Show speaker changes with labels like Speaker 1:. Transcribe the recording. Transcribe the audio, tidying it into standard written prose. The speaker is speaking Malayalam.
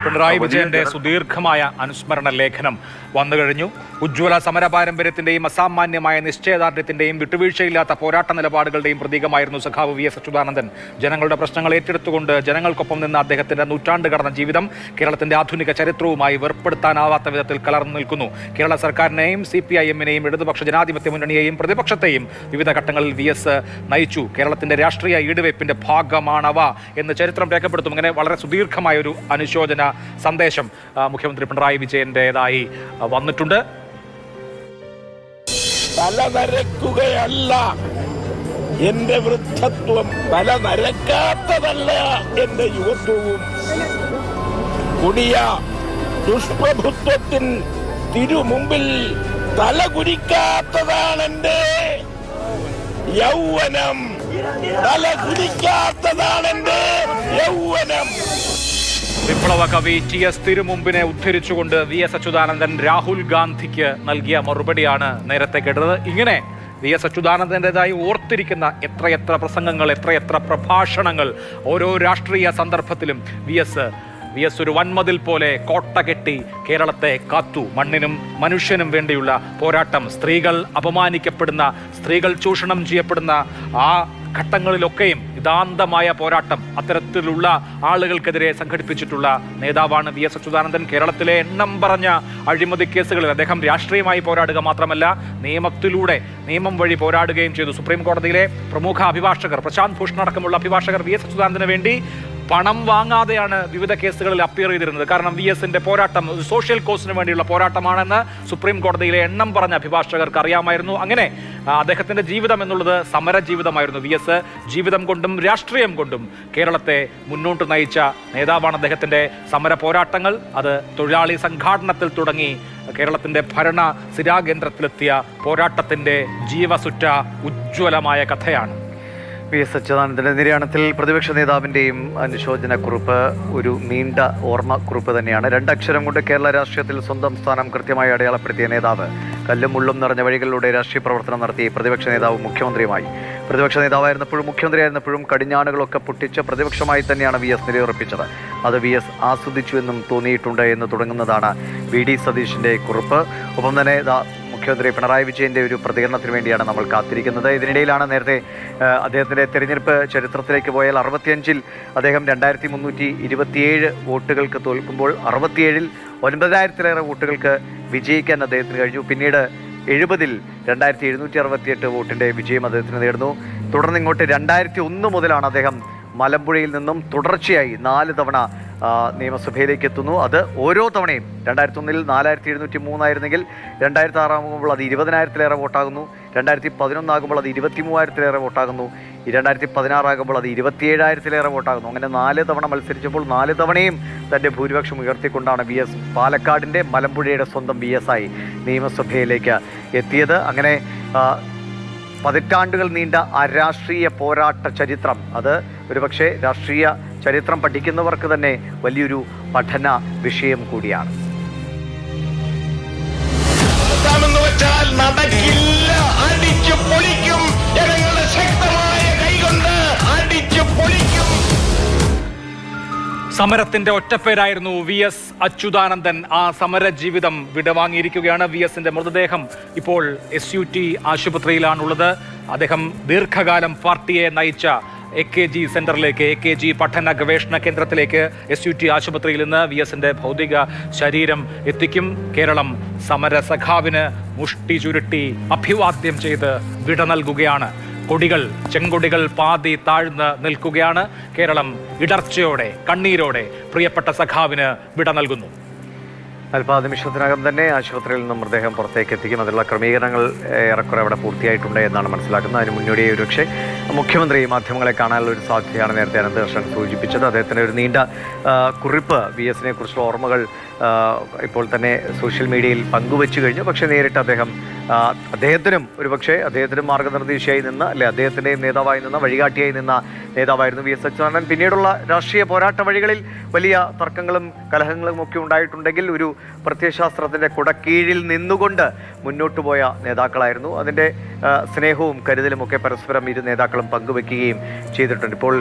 Speaker 1: പിണറായി വിജയന്റെ സുദീർഘമായ അനുസ്മരണ ലേഖനം വന്നുകഴിഞ്ഞു. ഉജ്ജ്വല സമര പാരമ്പര്യത്തിന്റെയും അസാമാന്യമായ നിശ്ചയദാർഢ്യത്തിന്റെയും വിട്ടുവീഴ്ചയില്ലാത്ത പോരാട്ട നിലപാടുകളുടെയും പ്രതീകമായിരുന്നു സഖാവ് വി എസ് അച്യുതാനന്ദൻ. ജനങ്ങളുടെ പ്രശ്നങ്ങൾ ഏറ്റെടുത്തുകൊണ്ട് ജനങ്ങൾക്കൊപ്പം നിന്ന അദ്ദേഹത്തിന്റെ നൂറ്റാണ്ട് കടന്ന ജീവിതം കേരളത്തിന്റെ ആധുനിക ചരിത്രവുമായി വേർപ്പെടുത്താനാവാത്ത വിധത്തിൽ കലർന്നു നിൽക്കുന്നു. കേരള സർക്കാരിനെയും CPIM-നെയും ഇടതുപക്ഷ ജനാധിപത്യ മുന്നണിയെയും പ്രതിപക്ഷത്തെയും വിവിധ ഘട്ടങ്ങളിൽ വി എസ് നയിച്ചു. കേരളത്തിന്റെ രാഷ്ട്രീയ ഈടുവയ്പ്പിന്റെ ഭാഗമാണവ എന്ന് ചരിത്രം രേഖപ്പെടുത്തും. ഇങ്ങനെ വളരെ സുദീർഘമായ ഒരു അനുശോചന സന്ദേശം മുഖ്യമന്ത്രി പിണറായി വിജയന്റേതായി വന്നിട്ടുണ്ട്.
Speaker 2: തലനരക്കുകയല്ല എന്റെ വൃദ്ധത്വം, തലനരക്കാത്തതല്ല എന്റെ യുവത്വവും. കൊടിയ ദുഷ്പ്രഭുത്വത്തിൻ തിരുമുമ്പിൽ തലകുനിക്കാത്തതാണ് എന്റെ യൗവനം, തലകുനിക്കാത്തതാണ് എന്റെ യൗവനം.
Speaker 1: വിപ്ലവ കവി TS തിരുമുമ്പിനെ ഉദ്ധരിച്ചുകൊണ്ട് വി എസ് അച്യുതാനന്ദൻ രാഹുൽ ഗാന്ധിക്ക് നൽകിയ മറുപടിയാണ് നേരത്തെ കേട്ടത്. ഇങ്ങനെ വി എസ് അച്യുതാനന്ദൻ്റെതായി ഓർത്തിരിക്കുന്ന എത്രയെത്ര പ്രസംഗങ്ങൾ, എത്രയെത്ര പ്രഭാഷണങ്ങൾ ഓരോ രാഷ്ട്രീയ സന്ദർഭത്തിലും വി എസ് ഒരു വൻമതിൽ പോലെ കോട്ട കെട്ടി കേരളത്തെ കാത്തു. മണ്ണിനും മനുഷ്യനും വേണ്ടിയുള്ള പോരാട്ടം, സ്ത്രീകൾ അപമാനിക്കപ്പെടുന്ന, സ്ത്രീകൾ ചൂഷണം ചെയ്യപ്പെടുന്ന ആ ഘട്ടങ്ങളിലൊക്കെയും ഇതാന്തമായ പോരാട്ടം അത്തരത്തിലുള്ള ആളുകൾക്കെതിരെ സംഘടിപ്പിച്ചിട്ടുള്ള നേതാവാണ് വി എസ് അച്യുതാനന്ദൻ. കേരളത്തിലെ എണ്ണം പറഞ്ഞ അഴിമതി കേസുകളിൽ അദ്ദേഹം രാഷ്ട്രീയമായി പോരാടുക മാത്രമല്ല, നിയമം വഴി പോരാടുകയും ചെയ്തു. സുപ്രീം കോടതിയിലെ പ്രമുഖ അഭിഭാഷകർ, പ്രശാന്ത് ഭൂഷൺ അടക്കമുള്ള അഭിഭാഷകർ വി എസ് അച്യുതാനന്ദന് വേണ്ടി പണം വാങ്ങാതെയാണ് വിവിധ കേസുകളിൽ അപ്പിയർ ചെയ്തിരുന്നത്. കാരണം വി എസിന്റെ പോരാട്ടം ഒരു സോഷ്യൽ കോസിന് വേണ്ടിയുള്ള പോരാട്ടമാണെന്ന് സുപ്രീം കോടതിയിലെ എണ്ണം പറഞ്ഞ അഭിഭാഷകർക്ക് അറിയാമായിരുന്നു. അങ്ങനെ അദ്ദേഹത്തിന്റെ ജീവിതം എന്നുള്ളത് സമര ജീവിതമായിരുന്നു. വി എസ് ജീവിതം കൊണ്ടും രാഷ്ട്രീയം കൊണ്ടും കേരളത്തെ മുന്നോട്ട് നയിച്ച നേതാവാണ്. അദ്ദേഹത്തിന്റെ സമര പോരാട്ടങ്ങൾ അത് തൊഴിലാളി സംഘാടനത്തിൽ തുടങ്ങി കേരളത്തിന്റെ ഭരണ സ്ഥിരാകേന്ദ്രത്തിലെത്തിയ പോരാട്ടത്തിന്റെ ജീവസുറ്റ ഉജ്ജ്വലമായ കഥയാണ്.
Speaker 3: വി എസ് അച്യുതാനന്ദൻ്റെ നിര്യാണത്തിൽ പ്രതിപക്ഷ നേതാവിൻ്റെയും അനുശോചന കുറിപ്പ് ഒരു നീണ്ട ഓർമ്മ കുറിപ്പ് തന്നെയാണ്. രണ്ടക്ഷരം കൊണ്ട് കേരള രാഷ്ട്രീയത്തിൽ സ്വന്തം സ്ഥാനം കൃത്യമായി അടയാളപ്പെടുത്തിയ നേതാവ്, കല്ലും മുള്ളും നിറഞ്ഞ വഴികളിലൂടെ രാഷ്ട്രീയ പ്രവർത്തനം നടത്തി പ്രതിപക്ഷ നേതാവും മുഖ്യമന്ത്രിയുമായി. പ്രതിപക്ഷ നേതാവായിരുന്നപ്പോഴും മുഖ്യമന്ത്രിയായിരുന്നപ്പോഴും കടിഞ്ഞാണുകളൊക്കെ പൊട്ടിച്ച് പ്രതിപക്ഷമായി തന്നെയാണ് വി എസ് നിലയുറപ്പിച്ചത്. അത് വി എസ് ആസ്വദിച്ചു എന്നും തോന്നിയിട്ടുണ്ട് എന്ന് തുടങ്ങുന്നതാണ് VD സതീഷിൻ്റെ കുറിപ്പ്. ഒപ്പം തന്നെ മുഖ്യമന്ത്രി പിണറായി വിജയൻ്റെ ഒരു പ്രതികരണത്തിന് വേണ്ടിയാണ് നമ്മൾ കാത്തിരിക്കുന്നത്. ഇതിനിടയിലാണ് നേരത്തെ അദ്ദേഹത്തിൻ്റെ തെരഞ്ഞെടുപ്പ് ചരിത്രത്തിലേക്ക് പോയാൽ 65-ൽ അദ്ദേഹം 2327 വോട്ടുകൾക്ക് തോൽക്കുമ്പോൾ 67-ൽ 9000-ലേറെ വോട്ടുകൾക്ക് വിജയിക്കാൻ അദ്ദേഹത്തിന് കഴിഞ്ഞു. പിന്നീട് 70-ൽ 2768 വോട്ടിൻ്റെ വിജയം അദ്ദേഹത്തിന് നേടുന്നു. തുടർന്ന് ഇങ്ങോട്ട് 2001 മുതലാണ് അദ്ദേഹം മലമ്പുഴയിൽ നിന്നും തുടർച്ചയായി 4 തവണ നിയമസഭയിലേക്ക് എത്തുന്നു. അത് ഓരോ തവണയും 2001-ൽ 4703 ആയിരുന്നെങ്കിൽ 2006 ആകുമ്പോൾ അത് 20,000-ലേറെ വോട്ടാകുന്നു. 2011 ആകുമ്പോൾ അത് 23,000-ലേറെ വോട്ടാകുന്നു. 2016 ആകുമ്പോൾ അത് 27,000-ലേറെ വോട്ടാകുന്നു. അങ്ങനെ 4 തവണ മത്സരിച്ചപ്പോൾ 4 തവണയും തൻ്റെ ഭൂരിപക്ഷം ഉയർത്തിക്കൊണ്ടാണ് വി എസ് പാലക്കാടിൻ്റെ മലമ്പുഴയുടെ സ്വന്തം വി എസ് ആയി നിയമസഭയിലേക്ക് എത്തിയത്. അങ്ങനെ പതിറ്റാണ്ടുകൾ നീണ്ട ആ രാഷ്ട്രീയ പോരാട്ട ചരിത്രം, അത് ഒരുപക്ഷെ രാഷ്ട്രീയ ചരിത്രം പഠിക്കുന്നവർക്ക് തന്നെ വലിയൊരു പഠന വിഷയം കൂടിയാണ്.
Speaker 1: സമരത്തിന്റെ ഒറ്റപ്പേരായിരുന്നു വി എസ് അച്യുതാനന്ദൻ. ആ സമര ജീവിതം വിടവാങ്ങിയിരിക്കുകയാണ്. വി എസിന്റെ മൃതദേഹം ഇപ്പോൾ SUT ആശുപത്രിയിലാണുള്ളത്. അദ്ദേഹം ദീർഘകാലം പാർട്ടിയെ നയിച്ച AKG സെന്ററിലേക്ക്, AKG പഠന ഗവേഷണ കേന്ദ്രത്തിലേക്ക് SUT ആശുപത്രിയിൽ നിന്ന് വി എസിന്റെ ഭൗതിക ശരീരം എത്തിക്കും. കേരളം സമരസഖാവിന് മുഷ്ടി ചുരുട്ടി അഭിവാദ്യം ചെയ്ത് വിട നൽകുകയാണ്. ചെങ്കൊടികൾ പാതി താഴ്ന്ന് നിൽക്കുകയാണ്. കേരളം ഇടർച്ചയോടെ, കണ്ണീരോടെ പ്രിയപ്പെട്ട സഖാവിന് വിട നൽകുന്നു.
Speaker 3: അല്പനിമിഷത്തിനകം തന്നെ ആശുപത്രിയിൽ നിന്നും മൃതദേഹം പുറത്തേക്ക് എത്തിക്കും. അതിനുള്ള ക്രമീകരണങ്ങൾ ഏറെക്കുറെ അവിടെ പൂർത്തിയായിട്ടുണ്ട് എന്നാണ് മനസ്സിലാക്കുന്നത്. അതിന് മുന്നോടിയായി ഒരുപക്ഷെ മുഖ്യമന്ത്രി മാധ്യമങ്ങളെ കാണാനുള്ള ഒരു സാധ്യതയാണ് നേരത്തെ അനന്തകൃഷ്ണൻ സൂചിപ്പിച്ചത്. അദ്ദേഹത്തിൻ്റെ ഒരു നീണ്ട കുറിപ്പ്, വി എസിനെ കുറിച്ചുള്ള ഓർമ്മകൾ ഇപ്പോൾ തന്നെ സോഷ്യൽ മീഡിയയിൽ പങ്കുവെച്ചു കഴിഞ്ഞു. പക്ഷേ നേരിട്ട് അദ്ദേഹത്തിനും ഒരുപക്ഷെ അദ്ദേഹത്തിനും മാർഗനിർദ്ദേശിയായി നിന്ന, അദ്ദേഹത്തിൻ്റെയും നേതാവായി നിന്ന, വഴികാട്ടിയായി നിന്ന നേതാവായിരുന്നു വി എസ് അച്യുതാനന്ദൻ. പിന്നീടുള്ള രാഷ്ട്രീയ പോരാട്ട വഴികളിൽ വലിയ തർക്കങ്ങളും കലഹങ്ങളും ഒക്കെ ഉണ്ടായിട്ടുണ്ടെങ്കിൽ ഒരു പ്രത്യയശാസ്ത്രത്തിൻ്റെ കുടക്കീഴിൽ നിന്നുകൊണ്ട് മുന്നോട്ട് പോയ നേതാക്കളായിരുന്നു. അതിൻ്റെ സ്നേഹവും കരുതലുമൊക്കെ പരസ്പരം ഇരു നേതാക്കളും പങ്കുവെക്കുകയും ചെയ്തിട്ടുണ്ട്. ഇപ്പോൾ